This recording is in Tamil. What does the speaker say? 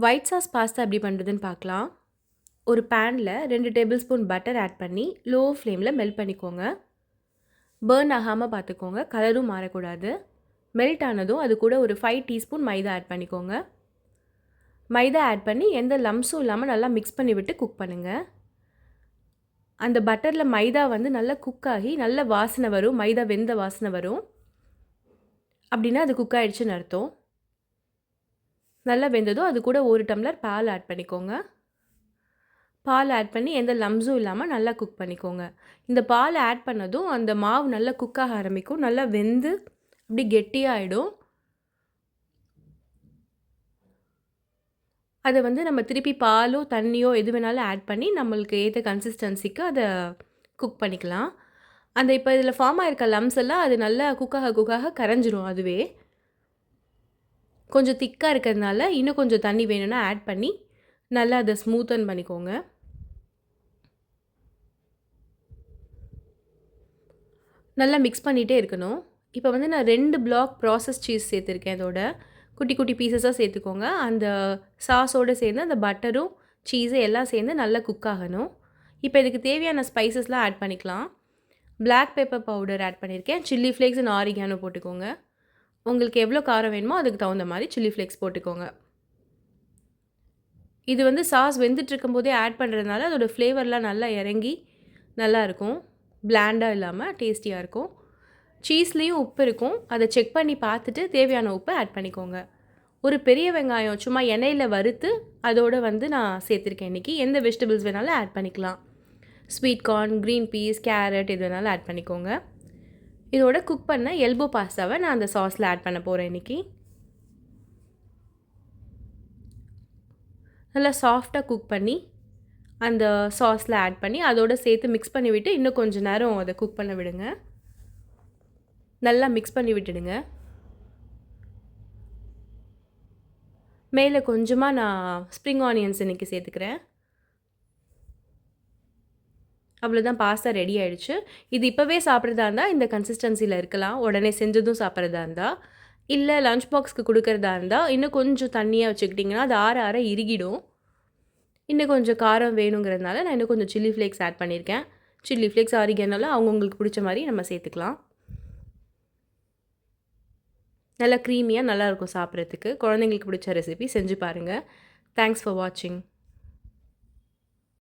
ஒயிட் சாஸ் பாஸ்தா எப்படி பண்ணுறதுன்னு பார்க்கலாம். ஒரு பேனில் 2 டேபிள் ஸ்பூன் பட்டர் ஆட் பண்ணி லோ ஃப்ளேமில் மெல்ட் பண்ணிக்கோங்க. பர்ன் ஆகாமல் பார்த்துக்கோங்க, கலரும் மாறக்கூடாது. மெல்ட் ஆனதும் அது கூட ஒரு 5 டீஸ்பூன் மைதா ஆட் பண்ணிக்கோங்க. மைதா ஆட் பண்ணி எந்த லம்ஸும் இல்லாமல் நல்லா மிக்ஸ் பண்ணி விட்டு குக் பண்ணுங்கள். அந்த பட்டரில் மைதா வந்து நல்லா குக் ஆகி நல்ல வாசனை வரும், மைதா வெந்த வாசனை வரும். அப்படின்னா அது குக் ஆகிடுச்சுன்னு அர்த்தம். நல்லா வெந்ததும் அது கூட 1 டம்ளர் பால் ஆட் பண்ணிக்கோங்க. பால் ஆட் பண்ணி எந்த லம்ஸும் இல்லாமல் நல்லா குக் பண்ணிக்கோங்க. இந்த பால் ஆட் பண்ணதும் அந்த மாவு நல்லா குக் ஆக ஆரம்பிக்கும், நல்லா வெந்து அப்படி கெட்டியாகிடும். அதை வந்து நம்ம திருப்பி பாலோ தண்ணியோ எது வேணாலும் ஆட் பண்ணி நம்மளுக்கு ஏற்ற கன்சிஸ்டன்சிக்கு அதை குக் பண்ணிக்கலாம். அந்த இப்போ இதில் ஃபார்ம் ஆகிருக்க லம்ஸ் எல்லாம் அது நல்லா குக்காக கரைஞ்சிரும். அதுவே கொஞ்சம் திக்காக இருக்கிறதுனால இன்னும் கொஞ்சம் தண்ணி வேணும்னா ஆட் பண்ணி நல்லா அதை ஸ்மூத்தன் பண்ணிக்கோங்க. நல்லா மிக்ஸ் பண்ணிகிட்டே இருக்கணும். இப்போ வந்து நான் 2 பிளாக் ப்ராசஸ் சீஸ் சேர்த்துருக்கேன். அதோட குட்டி குட்டி பீசஸாக சேர்த்துக்கோங்க. அந்த சாஸோடு சேர்ந்து அந்த பட்டரும் சீஸு எல்லாம் சேர்ந்து நல்லா குக் ஆகணும். இப்போ இதுக்கு தேவையான ஸ்பைசஸ்லாம் ஆட் பண்ணிக்கலாம். பிளாக் பெப்பர் பவுடர் ஆட் பண்ணியிருக்கேன். சில்லி ஃப்ளேக்ஸ் அண்ட் ஆரிகானோ போட்டுக்கோங்க. உங்களுக்கு எவ்வளோ காரம் வேணுமோ அதுக்கு தகுந்த மாதிரி சில்லி ஃப்ளேக்ஸ் போட்டுக்கோங்க. இது வந்து சாஸ் வெந்துட்டுருக்கும் போதே ஆட் பண்ணுறதுனால அதோடய ஃப்ளேவர்லாம் நல்லா இறங்கி நல்லாயிருக்கும். பிளாண்டாக இல்லாமல் டேஸ்டியாக இருக்கும். சீஸ்லேயும் உப்பு இருக்கும், அதை செக் பண்ணி பார்த்துட்டு தேவையான உப்பை ஆட் பண்ணிக்கோங்க. ஒரு பெரிய வெங்காயம் சும்மா எண்ணெயில் வறுத்து அதோடு வந்து நான் சேர்த்துருக்கேன் இன்றைக்கி. எந்த வெஜிடபிள்ஸ் வேணாலும் ஆட் பண்ணிக்கலாம். Sweet corn, green peas, carrot இது வேணாலும் ஆட் பண்ணிக்கோங்க. இதோட குக் பண்ண எல்போ பாஸ்தாவை நான் அந்த சாஸில் ஆட் பண்ண போகிறேன் இன்றைக்கி. நல்லா சாஃப்டாக குக் பண்ணி அந்த சாஸில் ஆட் பண்ணி அதோடு சேர்த்து மிக்ஸ் பண்ணி விட்டு இன்னும் கொஞ்சம் நேரம் அதை குக் பண்ண விடுங்க. நல்லா மிக்ஸ் பண்ணி விட்டுடுங்க. மேலே கொஞ்சமாக நான் ஸ்ப்ரிங் ஆனியன்ஸ் இன்றைக்கி சேர்த்துக்கிறேன். அவ்வளோதான், பாஸ்தா ரெடி ஆகிடுச்சு. இது இப்போவே சாப்பிட்றதா இருந்தால் இந்த கன்சிஸ்டன்சியில் இருக்கலாம். உடனே செஞ்சதும் சாப்பிட்றதா இருந்தால், இல்லை லஞ்ச் பாக்ஸ்க்கு கொடுக்குறதா இருந்தால் இன்னும் கொஞ்சம் தண்ணியாக வச்சுக்கிட்டிங்கன்னா அது ஆற ஆற இறுகிடும். இன்னும் கொஞ்சம் காரம் வேணுங்கிறதுனால நான் இன்னும் கொஞ்சம் சில்லி ஃப்ளேக்ஸ் ஆட் பண்ணியிருக்கேன். சில்லி ஃப்ளேக்ஸ், ஆரிகானோலாம் அவங்கவுங்களுக்கு பிடிச்ச மாதிரி நம்ம சேர்த்துக்கலாம். நல்லா க்ரீமியாக நல்லாயிருக்கும் சாப்பிட்றதுக்கு. குழந்தைங்களுக்கு பிடிச்ச ரெசிபி செஞ்சு பாருங்கள். தேங்க்ஸ் ஃபார் வாட்சிங்.